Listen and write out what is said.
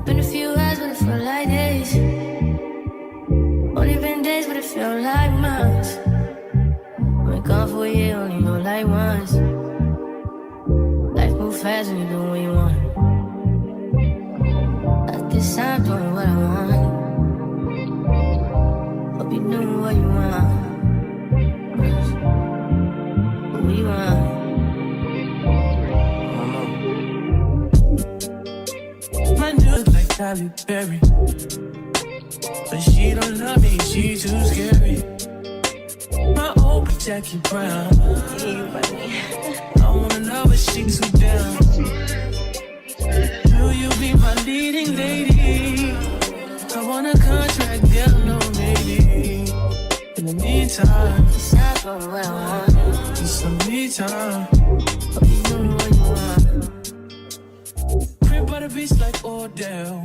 Been a few hours, but it felt like days. Only been days, but it felt like months. Been gone for a year, only know like once. Life move fast when you do what you want. I guess I'm doing what I want. Hope you doing what you want. What you want? My news like Tyler Perry, but she don't love me, she too scary. My old Jackie Brown, I wanna love her, she too down. Will you be my leading lady? I want a contract, girl, no maybe. In the meantime, It's not going what I want. need some me time. Hope you doing what you want. Crib by the beach like Odell.